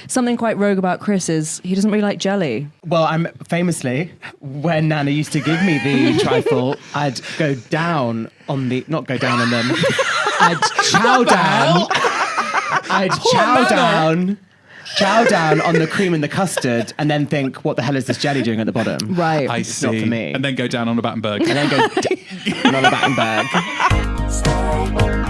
Something quite rogue about Chris is he doesn't really like jelly. Well, I'm famously, when Nana used to give me the trifle, I'd go down on the, not go down on them, I'd chow down. I'd chow down on the cream and the custard and then think, what the hell is this jelly doing at the bottom? Right. I It's see. not for me. And then go down on a Battenberg. And then go on a Battenberg.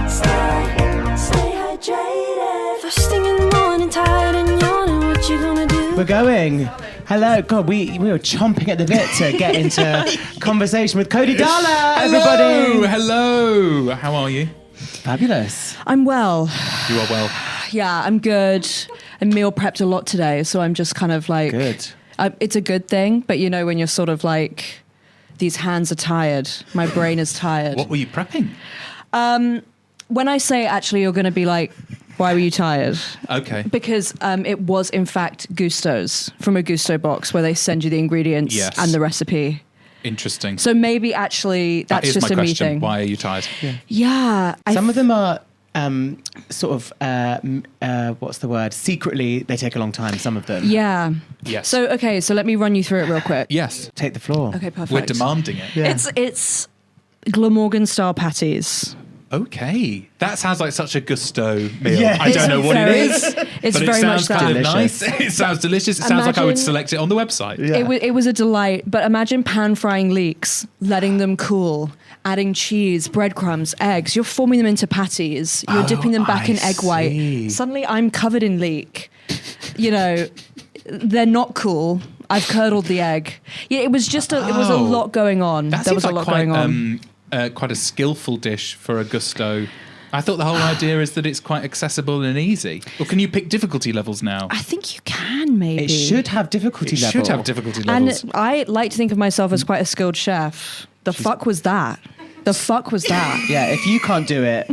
Stay hydrated. First thing in the morning, tired and yawning. What you gonna do? We're going. Hello. God, we were chomping at the bit to get into conversation with Cody Dahler, everybody. Hello. How are you? Fabulous. I'm well. You are well. Yeah, I'm good. I meal prepped a lot today, so I'm just kind of like... Good. It's a good thing, but you know when you're sort of like, these hands are tired, my brain is tired. What were you prepping? When I say actually you're going to be like, why were you tired? Okay. Because it was in fact Gusto's, from a Gusto box where they send you the ingredients Yes. and the recipe. Interesting. So maybe actually that's that is just my a me question. thing. Why are you tired? Yeah. Some of them are what's the word? Secretly, they take a long time, some of them. Yeah. Yes. So, okay, so let me run you through it real quick. Yes. Take the floor. Okay, perfect. We're demanding it. Yeah. It's Glamorgan style patties. Okay. That sounds like such a gusto meal. Yeah. I don't know what very- it is. it's but very it sounds much kind that. of nice. It sounds delicious. It sounds like I would Imagine- select it on the website. Yeah. It was a delight, but imagine pan frying leeks, letting them cool, adding cheese, breadcrumbs, eggs. You're forming them into patties. You're dipping them back I in egg white. see. Suddenly I'm covered in leek. You know, they're not cool. I've curdled the egg. Yeah, it was just it was a Oh. lot going on. That There seems was a like lot quite, going on. quite a skillful dish for a gusto. I thought the whole idea is that it's quite accessible and easy. Or can you pick difficulty levels now? I think you can maybe. It should have difficulty It level. should have difficulty And levels. I like to think of myself as quite a skilled chef. The fuck was that? The fuck was that? Yeah, if you can't do it,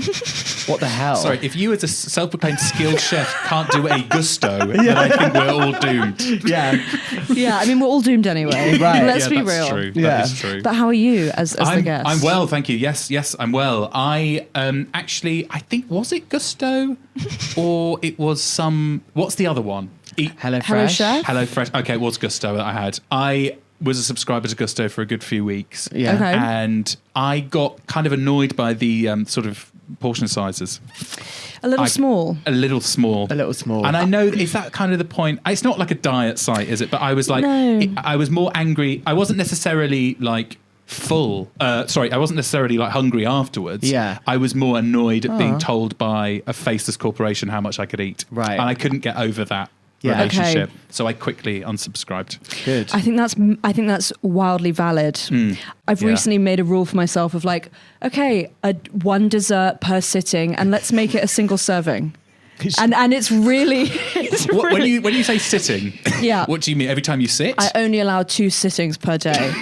what the hell? Sorry, if you as a self-proclaimed skilled chef can't do a gusto, then I think we're all doomed. Yeah. Yeah, I mean, we're all doomed anyway. Right. Let's yeah, be that's real. true. Yeah. That is true. But how are you as the guest? I'm well, thank you. Yes, I'm well. I actually, I think, was it gusto or it was some, what's the other one? Hello Hello, Fresh. Chef? Hello Fresh. Okay, it was gusto that I had. I was a subscriber to Gusto for a good few weeks. Yeah. Okay. And I got kind of annoyed by the sort of portion sizes. A little small. A little small. A little small. And I know, is that kind of the point? It's not like a diet site, is it? But I was like, No. I was more angry. I wasn't necessarily like full. I wasn't necessarily like hungry afterwards. Yeah. I was more annoyed at being told by a faceless corporation how much I could eat. Right. And I couldn't get over that Yeah. relationship. Okay. So I quickly unsubscribed. Good. I think that's wildly valid. I've Yeah. recently made a rule for myself of like, okay, one dessert per sitting, and let's make it a single serving. And it's really, When you say sitting, Yeah. what do you mean? Every time you sit? I only allow 2 sittings per day.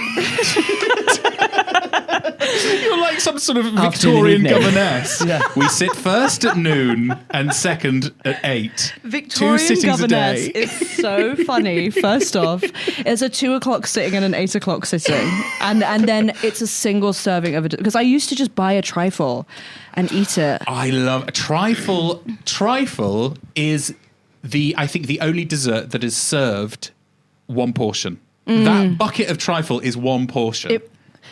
You're like some sort of Afternoon Victorian evening. governess. Yeah. We sit first at noon and second at 8. Victorian 2 sittings governess a day. is so funny. First off, it's a 2:00 sitting and an 8:00 sitting, and then it's a single serving of it. Because I used to just buy a trifle and eat it. I love a trifle. Trifle is I think the only dessert that is served one portion. That bucket of trifle is one portion.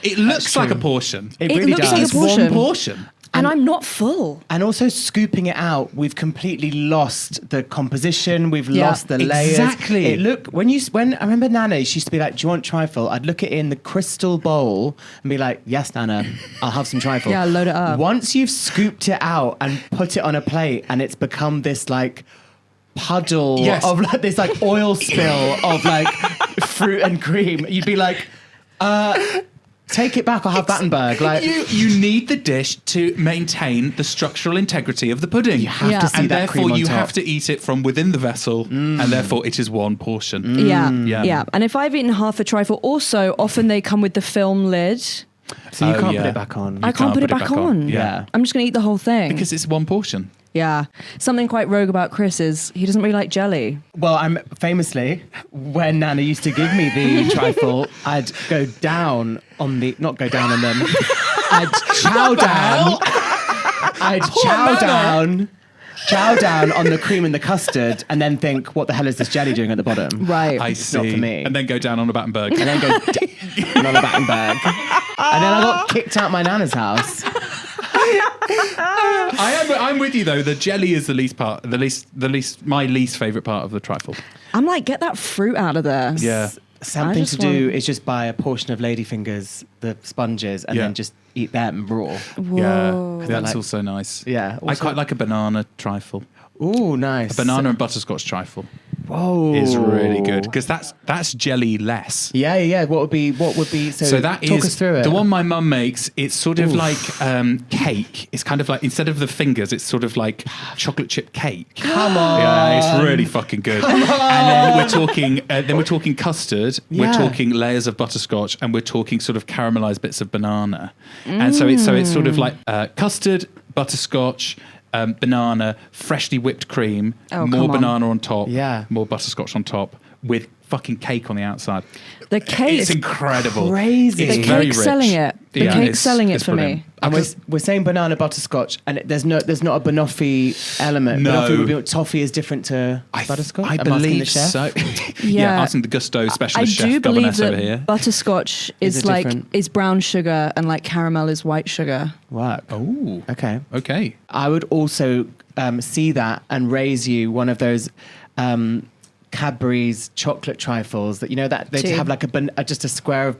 It looks like a portion. It It really looks does. like a It's portion. one portion. And I'm not full. And also scooping it out, we've completely lost the composition. We've Yeah. lost the layers. Exactly. When I remember Nana, she used to be like, "Do you want trifle?" I'd look it in the crystal bowl and be like, "Yes, Nana, I'll have some trifle." Yeah, load it up. Once you've scooped it out and put it on a plate, and it's become this like puddle Yes. of like this like oil spill of like fruit and cream, you'd be like, take it back, I'll have Battenberg. Like You need the dish to maintain the structural integrity of the pudding. you have Yeah. to see And that therefore cream on you top. have to eat it from within the vessel, and therefore it is one portion. Yeah. And if I've eaten half a trifle, also often they come with the film lid. So you Oh, can't yeah. put it back on. I can't put it back on. Yeah. I'm just going to eat the whole thing. Because it's one portion. Yeah. Something quite rogue about Chris is he doesn't really like jelly. Well, I'm famously, when Nana used to give me the trifle, I'd go down on the, not go down on them, I'd chow down. I'd chow down chow down on the cream and the custard, and then think, what the hell is this jelly doing at the bottom? Right. I see. Not for me. And then go down on a Battenberg. And then go on a Battenberg. And then I got kicked out my nana's house. I'm with you though. The jelly is my least favourite part of the trifle. I'm like, get that fruit out of there. Yeah. Something just to do want- is just buy a portion of ladyfingers, the sponges, and then just eat them raw. Whoa. Yeah, that's like- also nice. Yeah. I quite like a banana trifle. Ooh, nice. Banana and butterscotch trifle Whoa. is really good because that's jelly less. Yeah. What would be? So that talk is us through it. the one my mum makes. It's sort of like cake. It's kind of like, instead of the fingers, it's sort of like chocolate chip cake. Come on. Yeah, it's really fucking good. And then we're talking custard. Yeah. We're talking layers of butterscotch, and we're talking sort of caramelized bits of banana. And so it's sort of like custard, butterscotch. Banana, freshly whipped cream, Oh, more come on. banana on top, Yeah. more butterscotch on top, with fucking cake on the outside. The cake It's incredible. crazy. It's The very cake's rich. selling it. The Yeah, cake's it's- selling it it's for brilliant. me. And we're saying banana butterscotch, and there's not a banoffee element. No. Banoffee would be, toffee is different to butterscotch. I I'm asking the believe chef. so. Yeah. Asking the Gusto I specialist do chef believe governess over that here. butterscotch Is is it like different? is brown sugar and like caramel is white sugar. Work. Oh, Okay. okay. I would also see that and raise you one of those Cadbury's chocolate trifles that, you know, that they Two. have like just a square of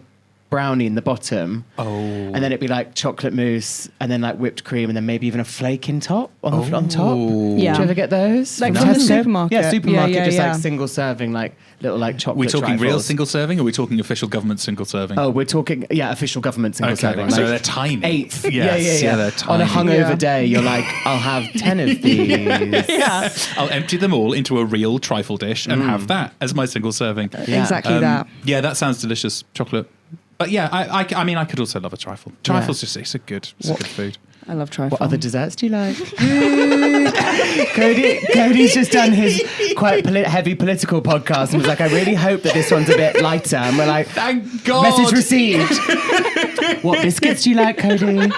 brownie in the bottom. Oh. And then it'd be like chocolate mousse and then like whipped cream and then maybe even a flake in top on top. Yeah. Do you ever get those? Like From from the Tesco? supermarket. Yeah, supermarket, Yeah, just yeah. like single serving, like little like chocolate We're talking real trifles. single serving, or are we talking official government single serving? Oh, we're talking, official government single okay. serving. Right. So like they're tiny. eighth. Yes, Yeah. they're tiny. On a hungover Yeah. day, you're like, I'll have 10 of these. Yeah. I'll empty them all into a real trifle dish and have that as my single serving. Yeah. Exactly that. Yeah, that sounds delicious. Chocolate. But yeah, I mean, I could also love a trifle. Trifle's just, it's a good food. I love trifle. What other desserts do you like? Cody's just done his quite heavy political podcast and was like, I really hope that this one's a bit lighter. And we're like, Thank God. message received. What biscuits do you like, Cody?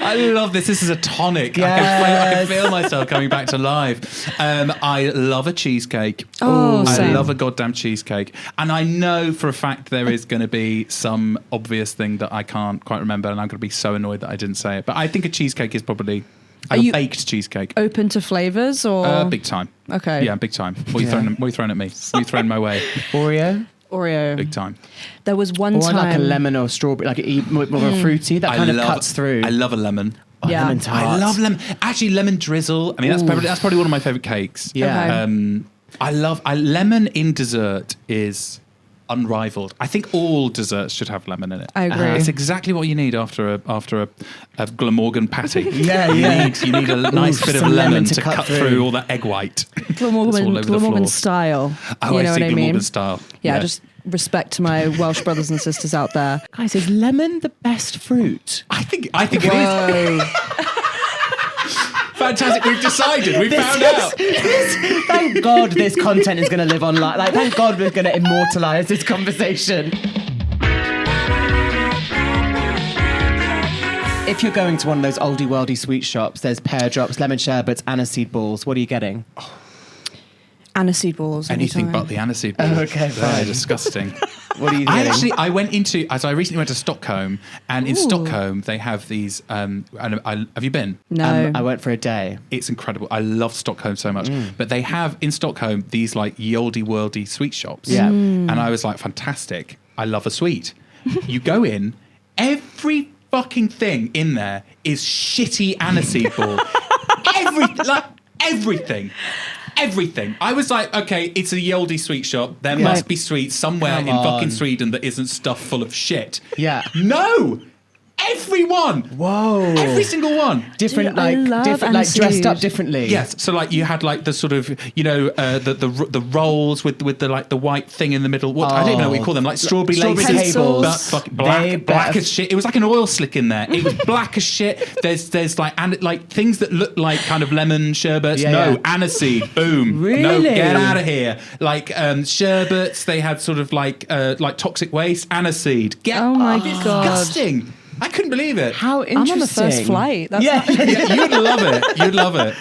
I love this. This is a tonic. I Yes. can feel myself coming back to life. I love a cheesecake. Oh, I same. love a goddamn cheesecake. And I know for a fact there is going to be some obvious thing that I can't quite remember, and I'm going to be so annoyed that I didn't say it. But I think a cheesecake is probably a you- baked cheesecake. Open to flavors or Big time. Okay. Yeah, big time. What are you throwing at me? What are you throwing my way? Oreo? Oreo? Big time. There was one Or time. like a lemon or strawberry, like more of a fruity, that kind of cuts through. I love a lemon. Yeah. Lemon tart. I love lemon. Actually, lemon drizzle. I mean, that's probably one of my favorite cakes. Yeah. Okay. I lamon in dessert is unrivaled. I think all desserts should have lemon in it. I agree. It's exactly what you need after a Glamorgan patty. Yeah. You need a nice bit of some lemon to cut through through. all that egg white. Glamorgan, That's all over the Glamorgan floor. style. Oh, You know I see what I mean? Glamorgan style. Yeah, just respect to my Welsh brothers and sisters out there. Guys, is lemon the best fruit? I think it is. Fantastic. We've decided. We've found out. Thank God this content is going to live online. Like, thank God we're going to immortalize this conversation. If you're going to one of those oldie worldy sweet shops, there's pear drops, lemon sherbets, aniseed balls. What are you getting? Aniseed balls. Anything anytime. but the aniseed balls. okay, They're fine. disgusting. What are you getting? I recently went to Stockholm, and in Stockholm they have these. Have you been? No. I went for a day. It's incredible. I love Stockholm so much. But they have in Stockholm these like yoldy worldy sweet shops. Yeah. And I was like, fantastic. I love a sweet. You go in, every fucking thing in there is shitty aniseed ball. Everything. I was like, okay, it's a Yoldi sweet shop. There must be sweets somewhere Come in on. fucking Sweden that isn't stuffed full of shit. Yeah. No! Everyone! Whoa. Every single one. Different, Dude, I love dressed up aniseed. differently. Yes, so like you had like the sort of the rolls with the like the white thing in the middle. What I don't know what you call them, like strawberry Strawberry laces. tables. But fucking They black better- as shit. It was like an oil slick in there. It was black as shit. There's like like things that look like kind of lemon sherbets. Yeah, no, yeah. aniseed. Boom. Really? No, get out of here. Like sherbets. They had sort of like toxic waste. Aniseed. Oh my God. Disgusting. I couldn't believe it. How I'm interesting. on the first flight. That's Yeah. Yeah, you'd love it. You'd love it.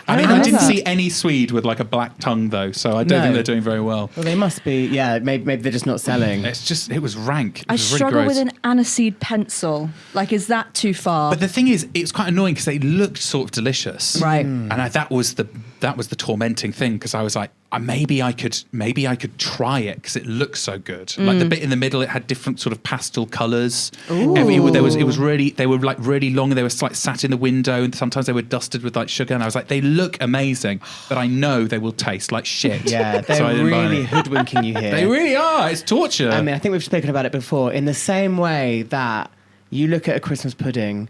I mean, I I love didn't that. see any Swede with like a black tongue though, so I don't No. think they're doing very well. Well, they must be. Yeah, maybe they're just not selling. It was rank. It I was really struggle gross. with an aniseed pencil. Like, is that too far? But the thing is, it's quite annoying because they looked sort of delicious, Right. And that was the tormenting thing because I was like, maybe I could try it because it looks so good. Like the bit in the middle, it had different sort of pastel colours. They were like really long, and they were like sat in the window, and sometimes they were dusted with like sugar. And I was like, they look amazing, but I know they will taste like shit. Yeah, they're So I didn't buy really any. hoodwinking you here. They really are. It's torture. I mean, I think we've spoken about it before. In the same way that you look at a Christmas pudding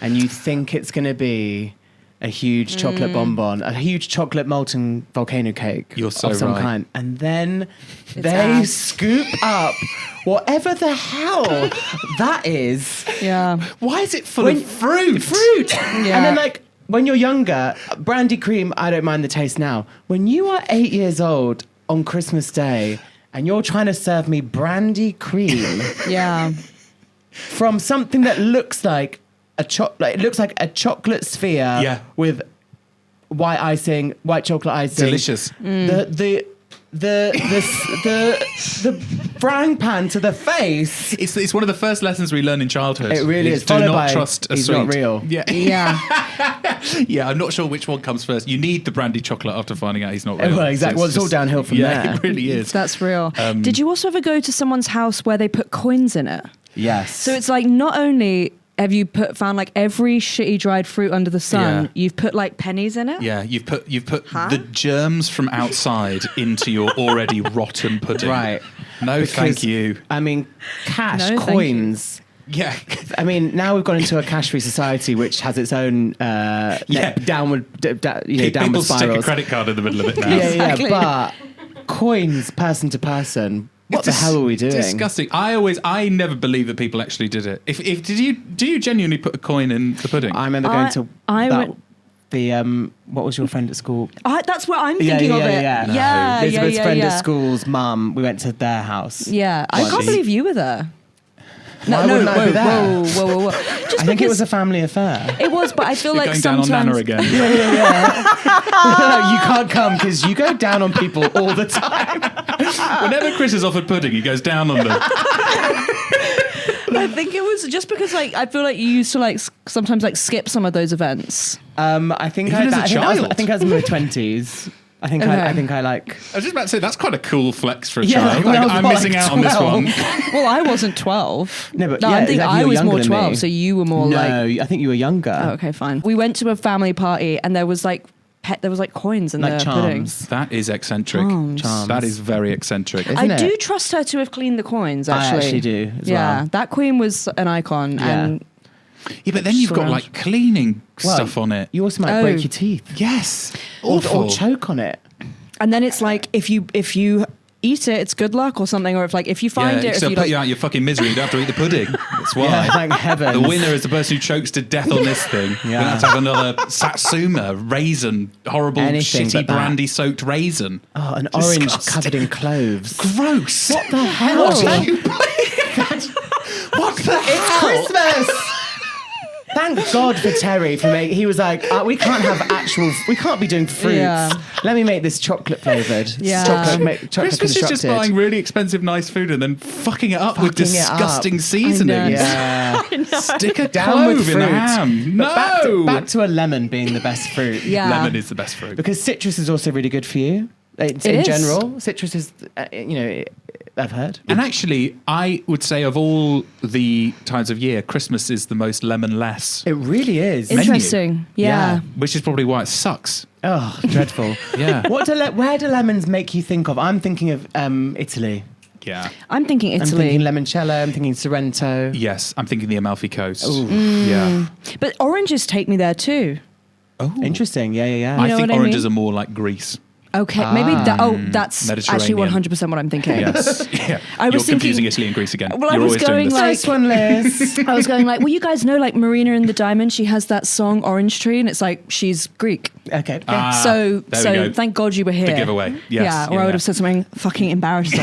and you think it's going to be a huge chocolate bonbon, a huge chocolate molten volcano cake You're so of some right. kind, and then they ass. scoop up whatever the hell that is. yeah. Why is it full of fruit? And then, like, when you're younger, brandy cream, I don't mind the taste now. When you are 8 years old on Christmas Day and you're trying to serve me brandy cream Yeah. from something that looks like it looks like a chocolate sphere Yeah. with white chocolate icing. Delicious. The frying pan to the face. It's one of the first lessons we learn in childhood. It really is. Do Followed not by, trust a he's sweet. not real. Yeah. Yeah. Yeah, I'm not sure which one comes first. You need the brandy chocolate after finding out he's not real. Well, exactly. Well, it's all downhill from yeah, there. it really is. That's real. Did you also ever go to someone's house where they put coins in it? Yes. So it's like, not only have you found like every shitty dried fruit under the sun, Yeah. you've put like pennies in it? Yeah, you've put Huh? the germs from outside into your already rotten pudding. Right. No, Because, thank you. I mean, cash, No, thank coins. Yeah. I mean, now we've gone into a cash-free society, which has its own downward People stick a spirals. credit card in the middle of it now. Exactly. But coins, person to person. What the It's hell are we doing? Disgusting. I never believed that people actually did it. If do you genuinely put a coin in the pudding? I remember going to I that, went- the what was your friend at school? That's what I'm thinking of it. Yeah. Yeah, Elizabeth's yeah, friend yeah. at school's mum. We went to their house. Yeah, I Once. can't believe you were there. Why wouldn't I be there? Whoa. Just I think it because was a family affair. it was, but I feel You're like going down on sometimes Nana again. You can't come because you go down on people all the time. Whenever Chris is offered pudding, he goes down on them. I think it was just because like I feel like you used to like sometimes like skip some of those events. I think Even as a I child? think I was in my 20s. I think Okay. I think I like. I was just about to say that's quite a cool flex for a Yeah, child. when I Like, was I'm more missing like out on this 12. one. Well, I wasn't 12. No, but I yeah, think exactly, I you were was more younger than 12, me. so you were more No, like. I think you were younger. Oh, okay, fine. We went to a family party and there was like coins in Like the charms. pudding. That is eccentric. Charms. That is very eccentric. Isn't I it? do trust her to have cleaned the coins. I Actually, actually do as yeah, well. that queen was an icon, Yeah. and Yeah, but then you've got Surround. like cleaning Well, stuff on it. You also might Oh. break your teeth Yes. or Awful. choke on it. and then it's like if you eat it, it's good luck or something, or if you find yeah, it, if so you put like, you out of your fucking misery. You don't have to eat the pudding. That's why. Yeah, thank heavens. The winner is the person who chokes to death on this thing. Yeah. We're going to have to have another satsuma, raisin, horrible, Anything shitty but that. brandy-soaked raisin. Oh, an orange Disgusting. covered in cloves. Gross. What the hell? What the hell? Christmas! Thank God for Terry for making. He was like, we can't be doing fruits. Yeah. Let me make this chocolate flavored. Yeah. Chocolate Christmas is just constructed. buying really expensive, nice food and then fucking it up with Fucking it up. disgusting I seasonings. Yeah. Stick a Down with clove in the fruit. ham. But No. back to a lemon being the best fruit. Yeah. Lemon is the best fruit. Because citrus is also really good for you. In is. general, citrus is, I've heard. And actually, I would say of all the times of year, Christmas is the most lemon-less. It really is. Menu. interesting. Yeah. Which is probably why it sucks. Oh, dreadful. Yeah. Where do lemons make you think of? I'm thinking of Italy. Yeah. I'm thinking I'm Italy, thinking limoncello. I'm thinking Sorrento. Yes, I'm thinking the Amalfi Coast. Ooh. Yeah. but oranges take me there too. Oh. Interesting. Yeah. I know think what I oranges mean? are more like Greece. Okay, maybe that. Oh, that's actually Mediterranean. 100% what I'm thinking. Yes. Yeah. I was You're confusing thinking- Italy and Greece again. Well, I You're was always doing going this. like- Nice one, Liz. I was going like, well, you guys know like Marina and the Diamond. She has that song Orange Tree, and it's like she's Greek. Okay. Ah, so there we go. thank God you were here. The giveaway. Yes. Yeah, or Yeah, I would yeah. have said something fucking embarrassing.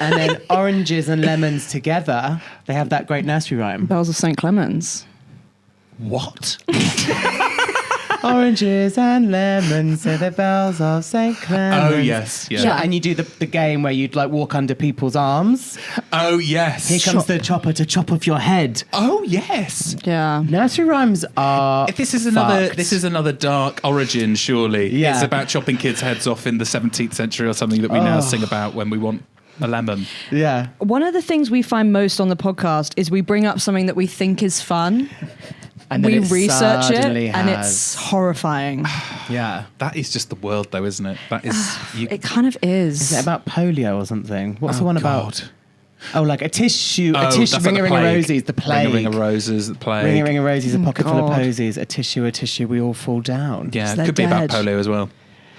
And then oranges and lemons together, they have that great nursery rhyme. Bells of St. Clemens. What? Oranges and lemons, say the bells of St. Clements. Oh, yes. Yeah. Yeah, and you do the game where you'd like walk under people's arms. Oh, yes. Here comes the chopper to chop off your head. Oh, yes. Yeah. Nursery rhymes are If this is fucked. another dark origin, surely. Yeah. It's about chopping kids' heads off in the 17th century or something that we now sing about when we want a lemon. Yeah. One of the things we find most on the podcast is we bring up something that we think is fun. And then We it research it, suddenly and has- it's horrifying. Yeah. That is just the world, though, isn't it? That is... You, It kind of is. Is it about polio or something? What's the Oh, one God. about? Oh, like a tissue, Oh, that's like ring the a ring of plague. roses, the plague. Ring of roses, the plague. Ring a ring of roses, a pocket full of God. posies, a tissue, we all fall down. Yeah, they're it could be about dead. polio as well.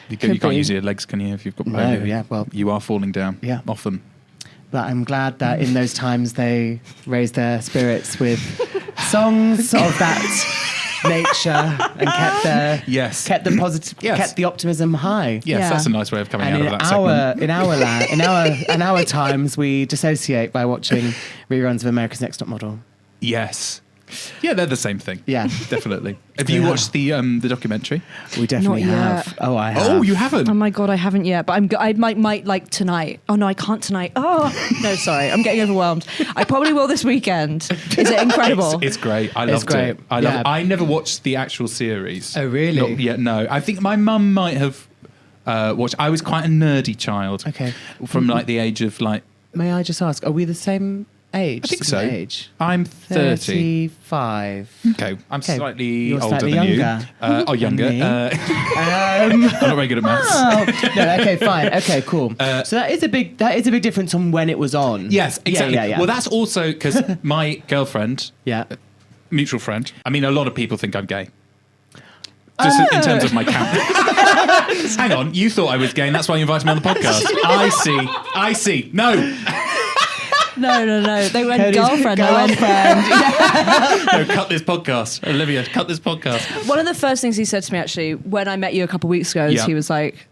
You Could can't be. use your legs, can you, if you've got No, polio? yeah, well- You are falling down. Yeah. Often. But I'm glad that in those times they raised their spirits with songs of that nature and Yes. kept the positive, Yes. kept the optimism high. Yes, Yeah. that's a nice way of coming And out in of that segment. in our times, we dissociate by watching reruns of America's Next Top Model. Yes. Yeah, they're the same thing. Yeah, Definitely. Have you Yeah. watched the documentary? we definitely Not have. yet. Oh, I have. Oh, you haven't? Oh my God, I haven't yet, but I might like tonight. Oh no, I can't tonight. Oh no, sorry, I'm getting overwhelmed. I probably will this weekend. Is it incredible? It's great. I loved great. it. I love Yeah. it. I never watched the actual series. Oh, really? Not yet, no. I think my mum might have watched. I was quite a nerdy child. Okay. From like the age of like, May I just ask, are we the same age? I think Similar so. Age? I'm 30. 35. Okay, I'm Okay, slightly you're older slightly than younger you. Or younger. than me. I'm not very good at maths. Oh, no, okay, fine. Okay, cool. So that is a big difference from when it was on. Yes, exactly. Yeah. Well, that's also because my girlfriend, Yeah. mutual friend. I mean, a lot of people think I'm gay. Just in terms of my count. Hang on, you thought I was gay, and that's why you invited me on the podcast. I see. No, No. They went Cody's girlfriend. no, cut this podcast, Olivia. Cut this podcast. One of the first things he said to me actually when I met you a couple of weeks ago is Yeah. he was like,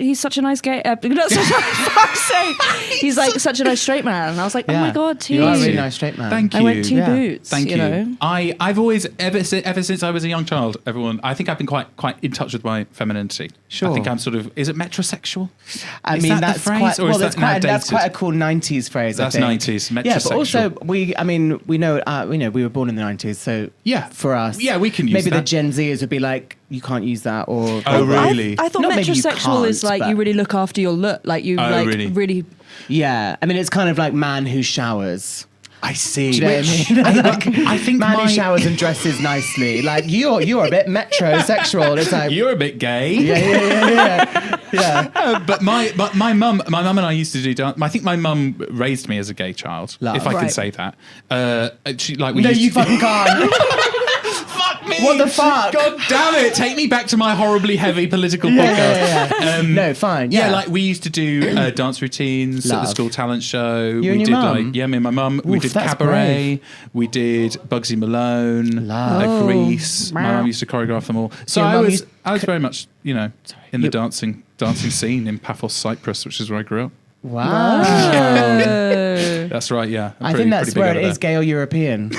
"He's such a nice gay." For fuck's sake, he's like such a nice straight man, and I was like, "Oh my God, You are a he's." really nice straight man. Thank you. I went to Yeah. Boots. Thank you. Know? I've always ever since I was a young child, I think I've been quite in touch with my femininity. Sure. I think I'm sort of, is it metrosexual? I Is mean, that the that's phrase, quite or is well. that That's now quite a dated? cool '90s phrase. That's I think. 90s, Yeah, but also metrosexual. we know we were born in the '90s, so Yeah. for us, Yeah, we can use maybe the that. Gen Zers would be like, you can't use that, or Oh, really? I thought Not maybe you metrosexual is can't, like but- you really look after your look, like you Oh, like really? Yeah, I mean, it's kind of like man who showers. I see. Do you know what I mean? I think Man my who showers and dresses nicely. Like you're a bit metrosexual. It's like You're a bit gay. yeah. But my mum and I used to do dance. I think my mum raised me as a gay child, Love. if I can Right. say that. She like we No, used you to, fucking can't. fuck me. What the fuck? God damn it! Take me back to my horribly heavy political podcast. Yeah. No, fine. Yeah, Yeah, like we used to do dance routines at the Love. school talent show. You we and your did mum? me and my mum. We Oof, did that's cabaret. We did Bugsy Malone. Love. Grease. My Wow. mum used to choreograph them all. So Your I mum was used- very much in the You- dancing scene in Paphos, Cyprus, which is where I grew up. wow. That's right. Yeah, I think that's where it is, gay or European.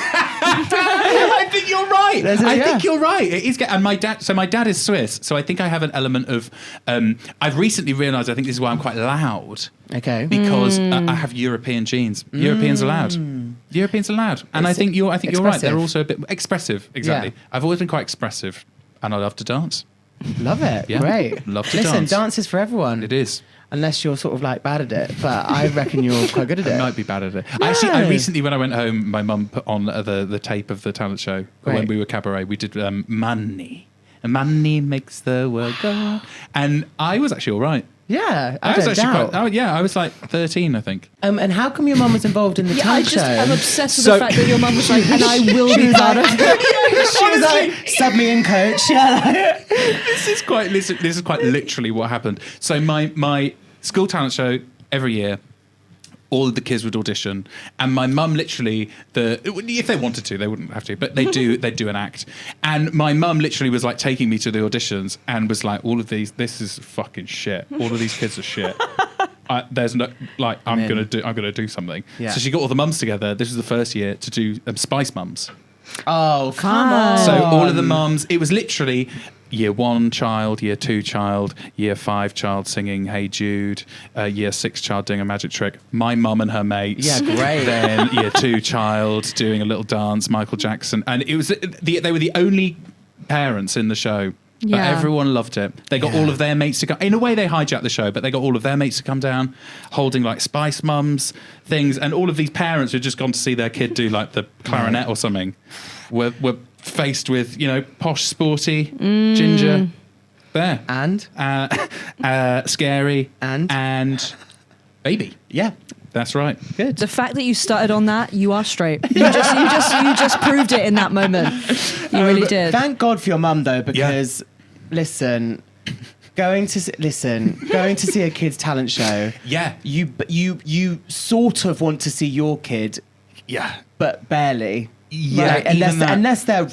I think you're right. There's a- I yeah. think you're right. It is, and my dad is Swiss, so I think I have an element of. I've recently realised. I think this is why I'm quite loud Okay. because I have European genes. Europeans are loud. Europeans are loud, and I think you're right. expressive. They're also a bit expressive. Exactly. Yeah. I've always been quite expressive, and I love to dance. Love it. Yeah. Great. Love to Listen, dance. dance is for everyone. It is. Unless you're sort of like bad at it, but I reckon you're quite good at I it. might be bad at it. Actually, I No. recently, when I went home, my mum put on the tape of the talent show when Great. we were cabaret. We did Money. And money makes the world go on. And I was actually all right. Yeah, I I was don't actually doubt. quite, I was like 13, I think. And how come your mum was involved in the Yeah, I talent just show? am obsessed with So- the fact that your mum was like, and I will be was part like- of it. She was like, sub me in, coach. Yeah. This is quite literally what happened. So my school talent show every year, all of the kids would audition, and my mum literally, if they wanted to, they wouldn't have to, but they'd do an act. And my mum literally was like taking me to the auditions and was like, this is fucking shit. All of these kids are shit. There's no like I'm in. gonna do something. Yeah. So she got all the mums together. This was the first year to do Spice Mums. Oh, come on. So all of the mums, it was literally year 1 child, year 2 child, year 5 child singing Hey Jude, year 6 child doing a magic trick, my mum and her mates. Yeah, great. Then year 2 child doing a little dance, Michael Jackson. And it was they were the only parents in the show. But Yeah. everyone loved it. They got all of their mates to come. In a way, they hijacked the show, but they got all of their mates to come down, holding like Spice Mums things, and all of these parents who'd just gone to see their kid do like the clarinet or something were faced with, you know, posh, sporty, ginger, there, And? scary, And? baby. Yeah. That's right. Good. The fact that you started on that, you are straight. You just proved it in that moment. You really did. Thank God for your mum, though, because, listen, going to see a kid's talent show, Yeah. you sort of want to see your kid, Yeah. but barely. Yeah, Right? even that. Unless they're,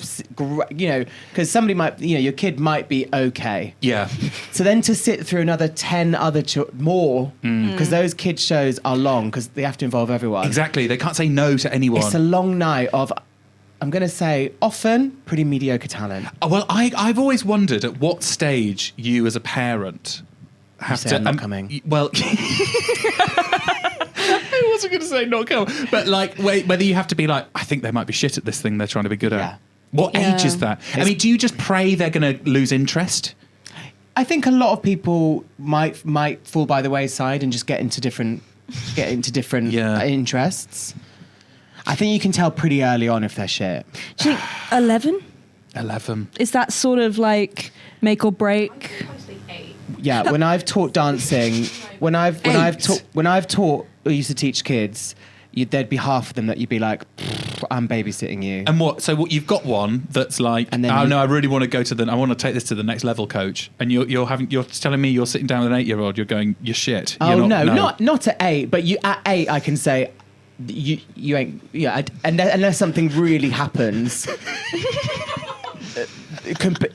you know, because somebody might, you know, your kid might be okay. Yeah. So then to sit through another 10 other more, because those kids shows are long because they have to involve everyone. Exactly. They can't say no to anyone. It's a long night of, I'm going to say, often pretty mediocre talent. Well, I've always wondered at what stage you as a parent have say to... I'm not coming. Well... I wasn't going to say not come, but like whether you have to be like, I think they might be shit at this thing they're trying to be good at. Yeah. What Yeah. age is that? I mean, do you just pray they're going to lose interest? I think a lot of people might fall by the wayside and just get into different Yeah. interests. I think you can tell pretty early on if they're shit. Do you think 11? 11. Is that sort of like make or break? Yeah, when I've taught dancing, when I've taught or used to teach kids, there'd be half of them that you'd be like, I'm babysitting you. And what you've got one that's like, And then oh you- no, I really want to go to I want to take this to the next level, coach. And you're telling me you're sitting down with an 8-year-old, you're going, you're shit. Oh You're not at 8, but at 8 I can say you ain't, yeah, unless something really happens. Compared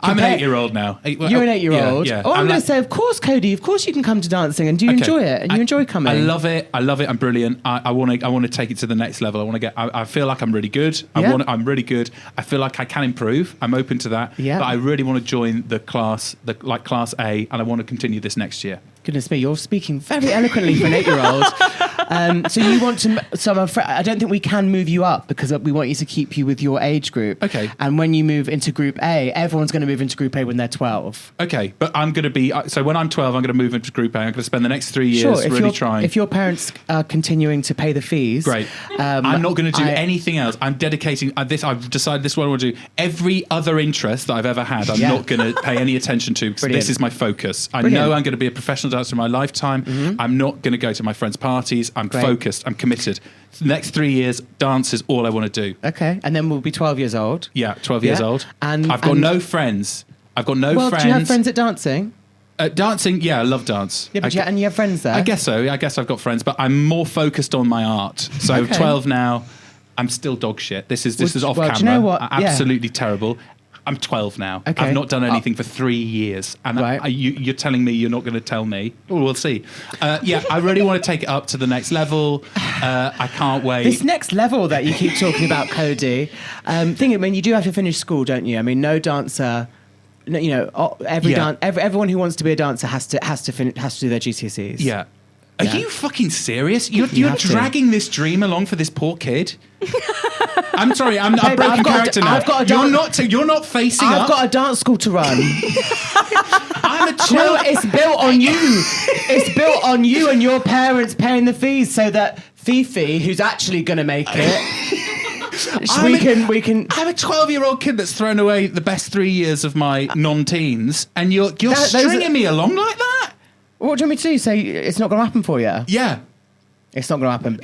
I'm an 8-year-old now. You're an 8-year-old. Yeah. Oh, I'm going like- to say, of course, Cody. Of course, you can come to dancing, and do you Okay. enjoy it? And you enjoy coming. I love it. I'm brilliant. I want to take it to the next level. I feel like I'm really good. I'm really good. I feel like I can improve. I'm open to that. Yeah. But I really want to join the class Class A, and I want to continue this next year. Goodness me, you're speaking very eloquently for an 8-year-old. So you want to? So I'm afraid, I don't think we can move you up because we want you to keep you with your age group. Okay. And when you move into Group A, everyone's going to move into Group A when they're 12. Okay, but I'm going to be... So when I'm 12, I'm going to move into Group A. I'm going to spend the next 3 years really trying. If your parents are continuing to pay the fees, Great. I'm not going to do anything else. I'm dedicating this. I've decided this is what I want to do. Every other interest that I've ever had, I'm not going to pay any attention to because Brilliant. this is my focus. I Brilliant. know I'm going to be a professional dancer in my lifetime. I'm not going to go to my friends' parties. I'm Great. focused. I'm committed. The next 3 years, dance is all I want to do. Okay, and then we'll be 12 years old. Yeah, 12 years Yeah. old. And- I've got and- no friends. I've got no Well, friends. do you have friends at dancing? Dancing, yeah, I love dance. Yeah, but and you have friends there. I guess so. I guess I've got friends, but I'm more focused on my art. So Okay. 12 now. I'm still dog shit. This is off well, camera. do you know what? Yeah. Absolutely terrible. I'm 12 now. Okay. I've not done anything for 3 years, and Right. you're telling me you're not going to tell me. Oh, we'll see. Yeah, I really want to take it up to the next level. I can't wait. This next level that you keep talking about, Cody. You do have to finish school, don't you? I mean, no dancer. Everyone who wants to be a dancer has to do their GCSEs. Yeah. Are Yeah. you fucking serious? You're have to. dragging this dream along for this poor kid. I'm sorry. I'm a Babe, broken I've got a- character now. I've got a You're not facing I've up. got a dance school to run. I'm a No, 12. it's built on you. It's built on you and your parents paying the fees so that Fifi, who's actually going to make it, we can. I'm a 12-year-old kid that's thrown away the best 3 years of my non-teens, and you're those stringing are- me along like that? What do you want me to do? Say it's not going to happen for you? Yeah. It's not going to happen.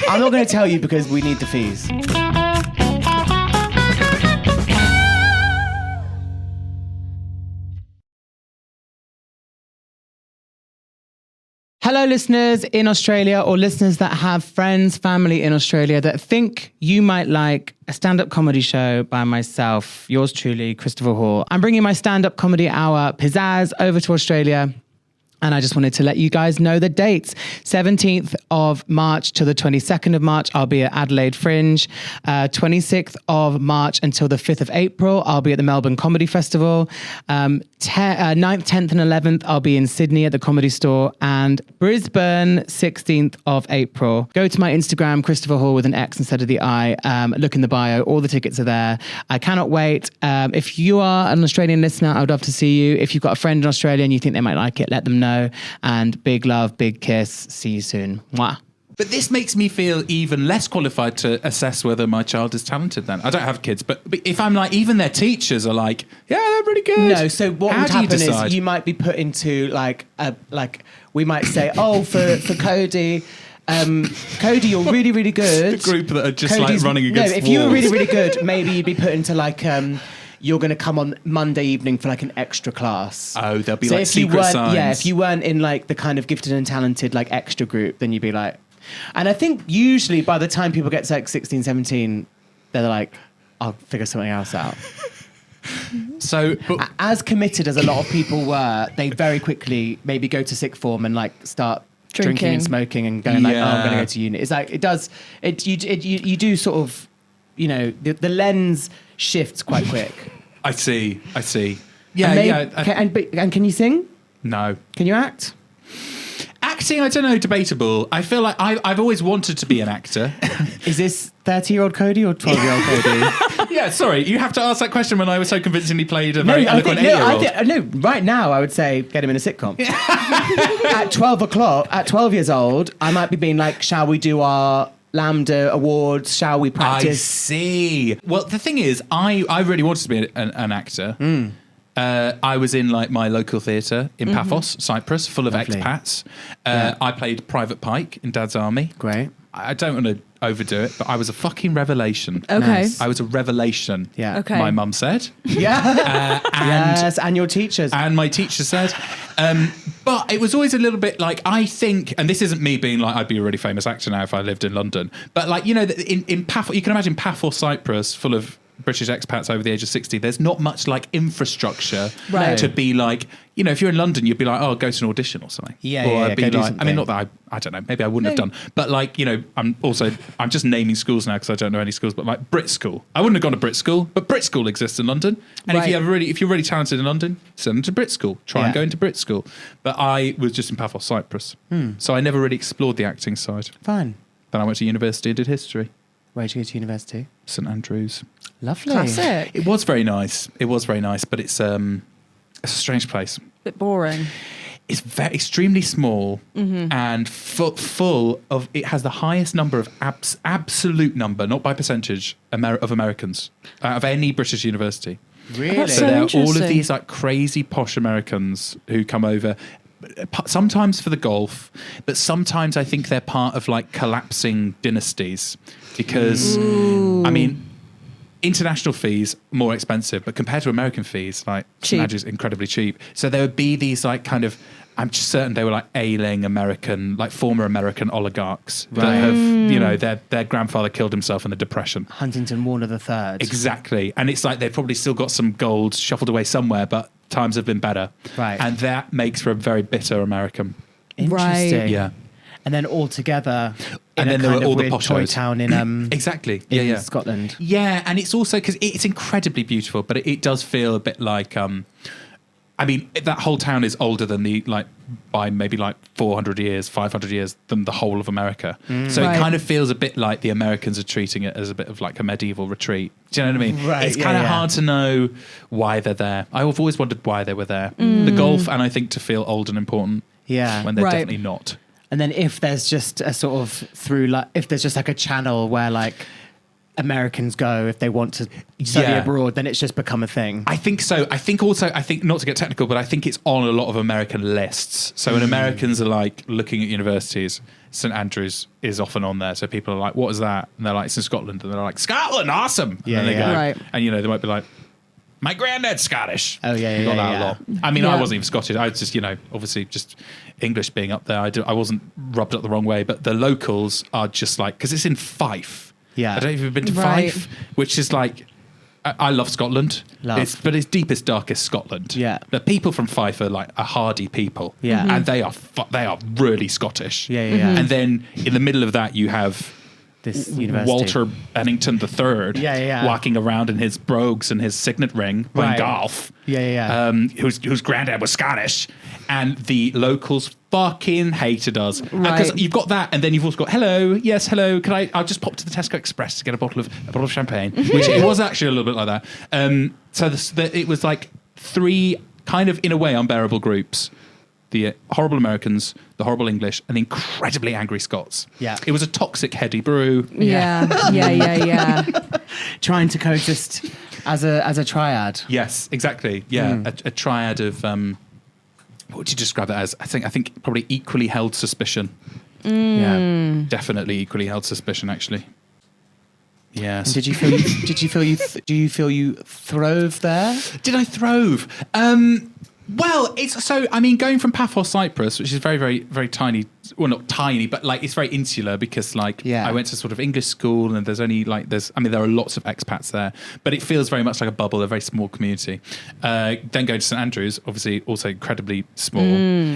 I'm not going to tell you because we need the fees. Hello, listeners in Australia or listeners that have friends, family in Australia that think you might like a stand-up comedy show by myself, yours truly, Christopher Hall. I'm bringing my stand-up comedy hour, Pizzazz, over to Australia And I just wanted to let you guys know the dates. 17th of March to the 22nd of March, I'll be at Adelaide Fringe. 26th of March until the 5th of April, I'll be at the Melbourne Comedy Festival. 9th, 10th and 11th, I'll be in Sydney at the Comedy Store. And Brisbane, 16th of April. Go to my Instagram, Christopher Hall with an X instead of the I. Look in the bio. All the tickets are there. I cannot wait. If you are an Australian listener, I would love to see you. If you've got a friend in Australia and you think they might like it, let them know. And big love, big kiss. See you soon. Mwah. But this makes me feel even less qualified to assess whether my child is talented then. I don't have kids, but if I'm like, even their teachers are like, yeah, they're pretty good. No, so what How would do you happen decide? is you might be put into we might say, oh, for Cody, Cody, you're really, really good. The group that are just Cody's, like running against if you were really, walls. really good, maybe you'd be put into like, you're going to come on Monday evening for like an extra class. Oh, there'll be So like if you secret weren't, signs. yeah, if you weren't in like the kind of gifted and talented like extra group, then you'd be like, and I think usually by the time people get to like 16, 17, they're like, I'll figure something else out. So, but, As committed as a lot of people were, they very quickly maybe go to sixth form and like start drinking and smoking and going like, oh, I'm going to go to uni. It's like, you do sort of, you know, the lens shifts quite quick. I see. Yeah, And can you sing? No. Can you act? Acting, I don't know, debatable. I feel like I've always wanted to be an actor. Is this 30-year-old Cody or 12-year-old Cody? Yeah, sorry, you have to ask that question when I was so convincingly played a very eloquent 8-year-old. No, right now I would say get him in a sitcom. At 12 years old, I might be being like, shall we do our Lambda Awards? Shall we I practice? see. Well, the thing is, I really wanted to be an actor. I was in like my local theatre in Paphos, Cyprus, full of Lovely. expats. Yeah. I played Private Pike in Dad's Army. Great. I don't want to overdo it, but I was a fucking revelation. Okay. Nice. I was a revelation. Yeah. Okay. My mum said. Yeah. Yes, and your teachers. And my teacher said. But it was always a little bit like, I think, and this isn't me being like, I'd be a really famous actor now if I lived in London. But like, you know, in Paphos, you can imagine Paphos, Cyprus, full of British expats over the age of 60, there's not much like infrastructure Right. to be like, you know, if you're in London, you'd be like, oh, go to an audition or something. Yeah, or yeah, I'd yeah, be go do like, I something. mean, not that I don't know, maybe I wouldn't have done, but like, you know, I'm just naming schools now because I don't know any schools, but like Brit School. I wouldn't have gone to Brit School, but Brit School exists in London. And Right. if you're really talented in London, send them to Brit School. Try and Yeah. go into Brit School. But I was just in Paphos, Cyprus. So I never really explored the acting side. Fine. Then I went to university and did history. Where'd you go to university? St Andrews. Lovely. Classic. It was very nice, but it's a strange place. Bit boring. It's extremely small and full of. It has the highest number of absolute number, not by percentage, of Americans out of any British university. Really? That's So so there are all of interesting. these like crazy posh Americans who come over. Sometimes for the golf, but sometimes I think they're part of like collapsing dynasties because, I mean, international fees more expensive, but compared to American fees, like Cheap. St Andrews incredibly cheap. So there would be these like kind of, I'm just certain they were like ailing American, like former American oligarchs that have, you know, their grandfather killed himself in the Depression. Huntington Warner III. Exactly. And it's like they've probably still got some gold shuffled away somewhere, but times have been better. Right. And that makes for a very bitter American. Interesting. Right. Yeah. And then all together And in then a there kind were of all the weird posh toy shows. town in Exactly. in Yeah. Scotland. Yeah, and it's also because it's incredibly beautiful, but it does feel a bit like, I mean, that whole town is older than by maybe like 400 years, 500 years than the whole of America. So Right. it kind of feels a bit like the Americans are treating it as a bit of like a medieval retreat. Do you know what I mean? Right, It's yeah, kind of yeah. hard to know why they're there. I've always wondered why they were there. The golf, and I think to feel old and important Yeah. when they're Right. definitely not. And then if there's just a sort of if there's just like a channel where like Americans go if they want to study Yeah. abroad, then it's just become a thing. I think so. I think not to get technical, but I think it's on a lot of American lists. So when Americans are like looking at universities, St Andrews is often on there. So people are like, what is that? And they're like, it's in Scotland. And they're like, Scotland, awesome. Yeah, and they yeah. go, Right. and you know, they might be like, my granddad's Scottish. Oh, yeah, You got yeah, that yeah. a lot. I mean, Yeah. I wasn't even Scottish. I was just, you know, obviously just English being up there. I wasn't rubbed up the wrong way, but the locals are just like, because it's in Fife. Yeah. I don't know if you've been to Right. Fife, which is like, I love Scotland. Love. But it's deepest, darkest Scotland. Yeah. The people from Fife are like a hardy people. Yeah. And they are really Scottish. Yeah, yeah, yeah. And then in the middle of that, you have This university. Walter Bennington III walking around in his brogues and his signet ring playing golf. Yeah. Whose granddad was Scottish. And the locals fucking hated us. Because you've got that, and then you've also got, hello, yes, hello, I'll just pop to the Tesco Express to get a bottle of champagne, which it was actually a little bit like that. So it was like three kind of, in a way, unbearable groups. The horrible Americans, the horrible English, and the incredibly angry Scots. Yeah. It was a toxic heady brew. Yeah. Trying to coexist as a triad. Yes, exactly. Yeah, a triad of what would you describe that as? I think probably equally held suspicion. Yeah. Definitely equally held suspicion, actually. Yes. And do you feel you throve there? Did I throve? Well, going from Paphos, Cyprus, which is very, very, very tiny. Well, not tiny, but like it's very insular because I went to sort of English school and there are lots of expats there, but it feels very much like a bubble, a very small community. Then going to St Andrews, obviously also incredibly small.